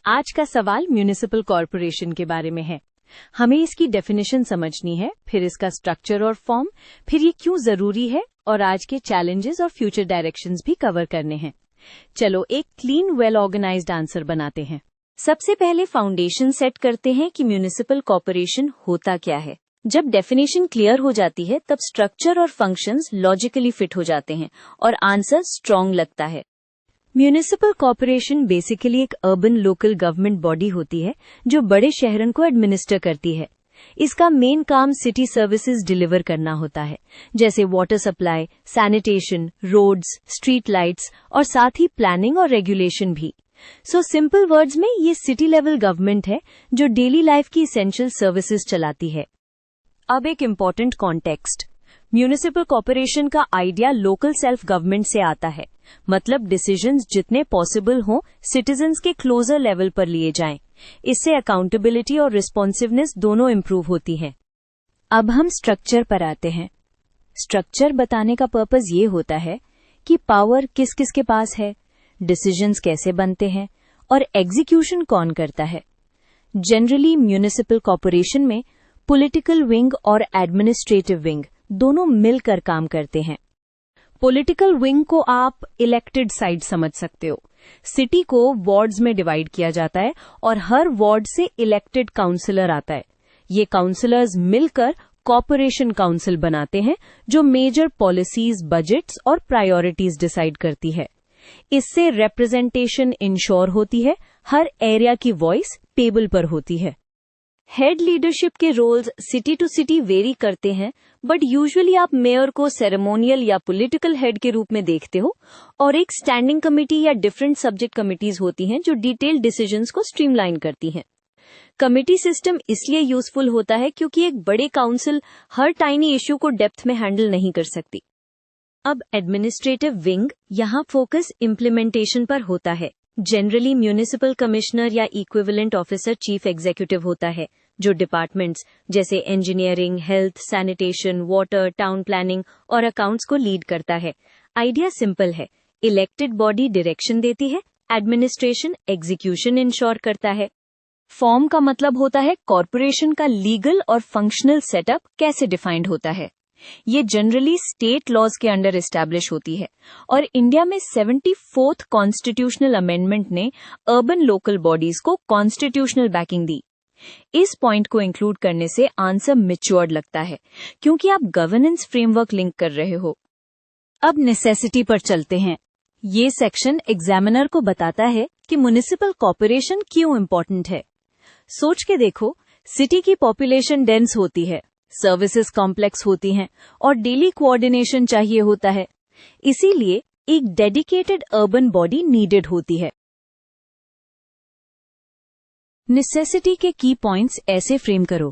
आज का सवाल म्यूनिसिपल कॉर्पोरेशन के बारे में है। हमें इसकी डेफिनेशन समझनी है, फिर इसका स्ट्रक्चर और फॉर्म, फिर ये क्यों जरूरी है और आज के चैलेंजेस और फ्यूचर डायरेक्शंस भी कवर करने हैं। चलो एक क्लीन वेल ऑर्गेनाइज्ड आंसर बनाते हैं। सबसे पहले फाउंडेशन सेट करते हैं कि म्यूनिसिपल कॉर्पोरेशन होता क्या है। जब डेफिनेशन क्लियर हो जाती है तब स्ट्रक्चर और फंक्शंस लॉजिकली फिट हो जाते हैं और आंसर स्ट्रॉन्ग लगता है। म्यूनिसिपल कॉर्पोरेशन बेसिकली एक अर्बन लोकल गवर्नमेंट बॉडी होती है जो बड़े शहरों को एडमिनिस्टर करती है। इसका मेन काम सिटी सर्विसेज डिलीवर करना होता है, जैसे water supply, sanitation, roads, street lights और साथ ही प्लानिंग और रेगुलेशन भी। सो सिंपल वर्ड्स में ये सिटी लेवल गवर्नमेंट है जो डेली लाइफ की इसेंशियल सर्विसेज चलाती है। अब एक इम्पॉर्टेंट कॉन्टेक्स्ट, म्यूनिसिपल कॉर्पोरेशन का आइडिया लोकल सेल्फ गवर्नमेंट से आता है, मतलब डिसीजंस जितने पॉसिबल हों सिटीजन्स के क्लोजर लेवल पर लिए जाएं। इससे अकाउंटेबिलिटी और रिस्पॉन्सिवनेस दोनों इम्प्रूव होती हैं। अब हम स्ट्रक्चर पर आते हैं। स्ट्रक्चर बताने का पर्पस ये होता है कि पावर किस किस के पास है, डिसीजंस कैसे बनते हैं और एग्जीक्यूशन कौन करता है। जनरली म्यूनिसिपल कॉर्पोरेशन में पॉलिटिकल विंग और एडमिनिस्ट्रेटिव विंग दोनों मिलकर काम करते हैं। पॉलिटिकल विंग को आप इलेक्टेड साइड समझ सकते हो। सिटी को वार्ड्स में डिवाइड किया जाता है और हर वार्ड से इलेक्टेड काउंसलर आता है। ये काउंसलर्स मिलकर कॉर्पोरेशन काउंसिल बनाते हैं जो मेजर पॉलिसीज, बजट्स और प्रायोरिटीज डिसाइड करती है। इससे रिप्रेजेंटेशन इंश्योर होती है, हर एरिया की वॉइस टेबल पर होती है। हेड लीडरशिप के roles city to city vary करते हैं, बट यूजुअली आप मेयर को सेरेमोनियल या पॉलिटिकल हेड के रूप में देखते हो और एक स्टैंडिंग कमेटी या डिफरेंट सब्जेक्ट कमिटीज होती हैं जो डिटेल्ड डिसीजंस को स्ट्रीमलाइन करती हैं। कमेटी सिस्टम इसलिए यूजफुल होता है क्योंकि एक बड़े काउंसिल हर टाइनी इश्यू को डेप्थ में हैंडल नहीं कर सकती। अब एडमिनिस्ट्रेटिव विंग यहाँ फोकस इम्प्लीमेंटेशन पर होता है। जनरली म्यूनिसिपल कमिश्नर या इक्विवेलेंट ऑफिसर चीफ एग्जीक्यूटिव होता है जो डिपार्टमेंट्स जैसे engineering, health, sanitation, water, town planning और अकाउंट्स को लीड करता है। आइडिया सिंपल है, इलेक्टेड बॉडी डायरेक्शन देती है, एडमिनिस्ट्रेशन एग्जीक्यूशन इंश्योर करता है। फॉर्म का मतलब होता है कॉर्पोरेशन का लीगल और फंक्शनल सेटअप कैसे डिफाइंड होता है। ये जनरली स्टेट लॉज के अंडर एस्टैब्लिश होती है और इंडिया में 74th कॉन्स्टिट्यूशनल अमेंडमेंट ने अर्बन लोकल बॉडीज को कॉन्स्टिट्यूशनल बैकिंग दी। इस पॉइंट को इंक्लूड करने से आंसर मैच्योर्ड लगता है क्योंकि आप गवर्नेंस फ्रेमवर्क लिंक कर रहे हो। अब नेसेसिटी पर चलते हैं। ये सेक्शन एग्जामिनर को बताता है कि म्युनिसिपल कॉर्पोरेशन क्यों इम्पोर्टेंट है। सोच के देखो, सिटी की पॉपुलेशन डेंस होती है, सर्विसेज कॉम्प्लेक्स होती हैं और डेली कोऑर्डिनेशन चाहिए होता है। इसीलिए एक डेडिकेटेड अर्बन बॉडी नीडेड होती है। नेसेसिटी के की पॉइंट्स ऐसे फ्रेम करो।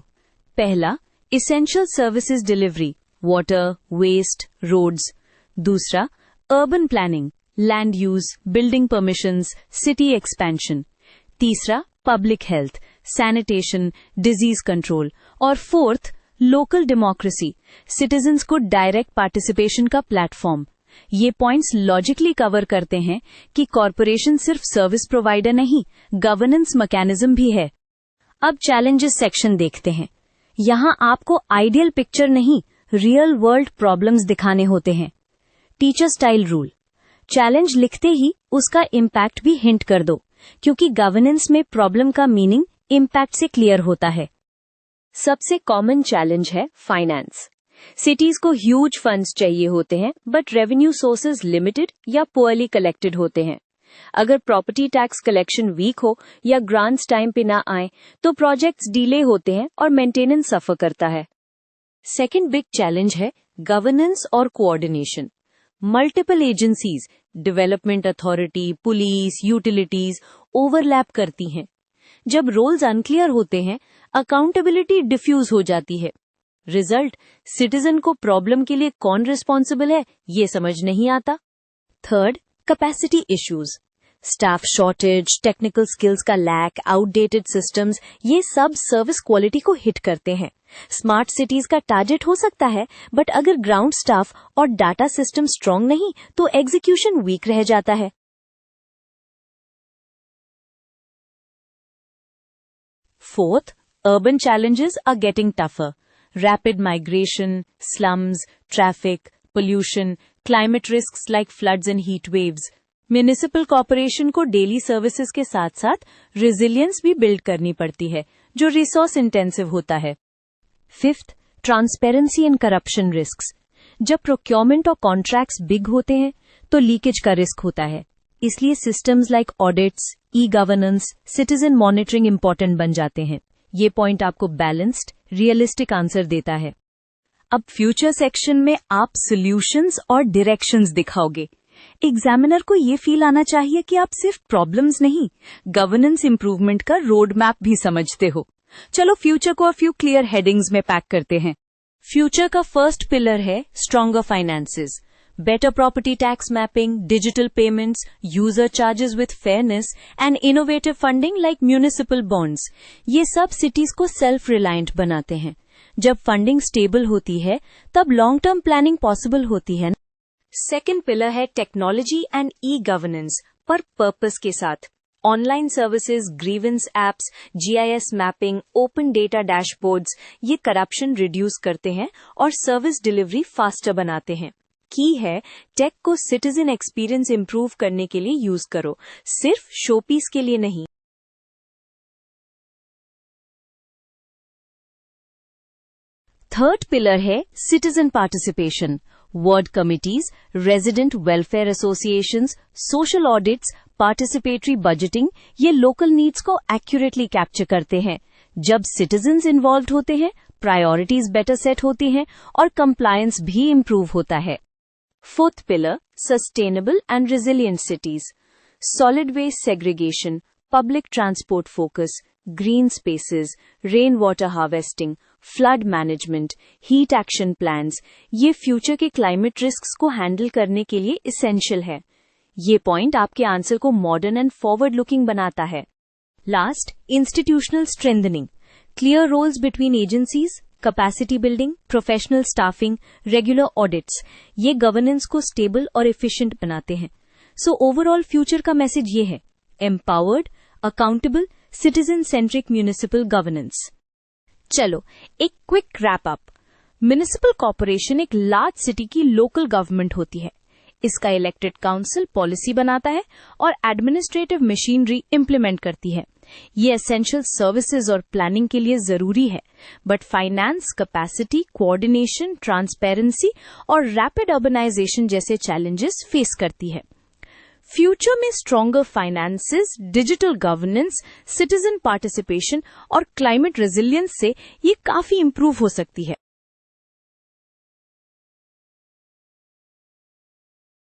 पहला, essential services delivery, water, waste, roads. दूसरा, urban planning, land use, building permissions, city expansion. तीसरा, public health, sanitation, disease control. और फोर्थ, लोकल डेमोक्रेसी, सिटीजन्स को डायरेक्ट पार्टिसिपेशन का प्लेटफॉर्म। ये पॉइंट्स लॉजिकली कवर करते हैं कि कॉर्पोरेशन सिर्फ सर्विस प्रोवाइडर नहीं, गवर्नेंस मैकेनिज्म भी है। अब चैलेंजेस सेक्शन देखते हैं। यहाँ आपको आइडियल पिक्चर नहीं, रियल वर्ल्ड प्रॉब्लम्स दिखाने होते हैं। टीचर स्टाइल रूल, चैलेंज लिखते ही उसका इम्पैक्ट भी हिंट कर दो, क्योंकि गवर्नेंस में प्रॉब्लम का मीनिंग इम्पैक्ट से क्लियर होता है। सबसे कॉमन चैलेंज है फाइनेंस। सिटीज को ह्यूज फंड्स चाहिए होते हैं, बट रेवेन्यू सोर्सेज लिमिटेड या पुअरली कलेक्टेड होते हैं। अगर प्रॉपर्टी टैक्स कलेक्शन वीक हो या ग्रांट्स टाइम पे ना आए तो प्रोजेक्ट्स डिले होते हैं और मेंटेनेंस सफर करता है। सेकंड बिग चैलेंज है गवर्नेंस और coordination. Multiple agencies, development authority, police, utilities overlap करती हैं। जब रोल्स अनक्लियर होते हैं, अकाउंटेबिलिटी डिफ्यूज हो जाती है। रिजल्ट, सिटीजन को प्रॉब्लम के लिए कौन रिस्पॉन्सिबल है ये समझ नहीं आता। Third, capacity issues, staff shortage, technical skills का लैक, आउटडेटेड सिस्टम्स, ये सब सर्विस क्वालिटी को हिट करते हैं। स्मार्ट सिटीज का टारगेट हो सकता है, बट अगर ग्राउंड स्टाफ और डाटा सिस्टम स्ट्रांग नहीं तो एग्जीक्यूशन वीक रह जाता है। Fourth, urban challenges are getting tougher. Rapid migration, slums, traffic, pollution, climate risks like floods and heat waves. Municipal corporation को डेली सर्विसेज के साथ साथ रेजिलियंस भी बिल्ड करनी पड़ती है, जो रिसोर्स इंटेंसिव होता है। Fifth, transparency and corruption risks. जब प्रोक्योरमेंट और कॉन्ट्रैक्ट्स बिग होते हैं तो लीकेज का रिस्क होता है, इसलिए systems like audits, e governance, citizen monitoring important बन जाते हैं। ये पॉइंट आपको बैलेंस्ड, रियलिस्टिक आंसर देता है। अब फ्यूचर सेक्शन में आप सॉल्यूशंस और डायरेक्शंस दिखाओगे। एग्जामिनर को ये फील आना चाहिए कि आप सिर्फ प्रॉब्लम्स नहीं, गवर्नेंस इंप्रूवमेंट का रोड मैप भी समझते हो। चलो फ्यूचर को फ्यू क्लियर हेडिंग्स में पैक करते हैं। फ्यूचर का फर्स्ट पिलर है stronger finances, better property tax mapping, digital payments, user charges with fairness, and innovative funding like municipal bonds. ये सब cities को self reliant बनाते हैं। जब फंडिंग स्टेबल होती है तब लॉन्ग टर्म प्लानिंग पॉसिबल होती है। सेकेंड पिलर है टेक्नोलॉजी एंड ई गवर्नेंस, पर पर्पस के साथ। Online services, grievance apps, GIS mapping, open data dashboards, ये करप्शन रिड्यूस करते हैं और सर्विस डिलीवरी फास्टर बनाते हैं। की है टेक को सिटीजन एक्सपीरियंस इंप्रूव करने के लिए यूज करो, सिर्फ शोपीस के लिए नहीं। थर्ड पिलर है citizen participation, ward committees, resident welfare associations, social audits, participatory budgeting, ये लोकल नीड्स को एक्यूरेटली कैप्चर करते हैं। जब सिटीजन्स इन्वॉल्व होते हैं, प्रायोरिटीज बेटर सेट होती हैं और कंप्लायंस भी इंप्रूव होता है। Fourth pillar, sustainable and resilient cities, solid waste segregation, public transport focus, green spaces, rain water harvesting, flood management, heat action plans, ये फ्यूचर के क्लाइमेट रिस्क्स को हैंडल करने के लिए इसेंशियल है। ये पॉइंट आपके आंसर को मॉडर्न एंड फॉरवर्ड लुकिंग बनाता है। Last, institutional strengthening, clear roles between agencies, capacity building, professional staffing, regular audits, ये गवर्नेंस को स्टेबल और एफिशिएंट बनाते हैं। सो ओवरऑल फ्यूचर का मैसेज ये है, empowered, accountable, citizen centric municipal governance. चलो एक quick wrap up. Municipal corporation एक लार्ज सिटी की लोकल गवर्नमेंट होती है। इसका इलेक्टेड काउंसिल पॉलिसी बनाता है और एडमिनिस्ट्रेटिव मशीनरी इंप्लीमेंट करती है। ये एसेंशियल सर्विसेज और प्लानिंग के लिए जरूरी है, but finance, capacity, coordination, transparency और रैपिड अर्बनाइजेशन जैसे चैलेंजेस फेस करती है। फ्यूचर में stronger finances, digital governance, citizen participation और क्लाइमेट रेजिलियंस से ये काफी इंप्रूव हो सकती है।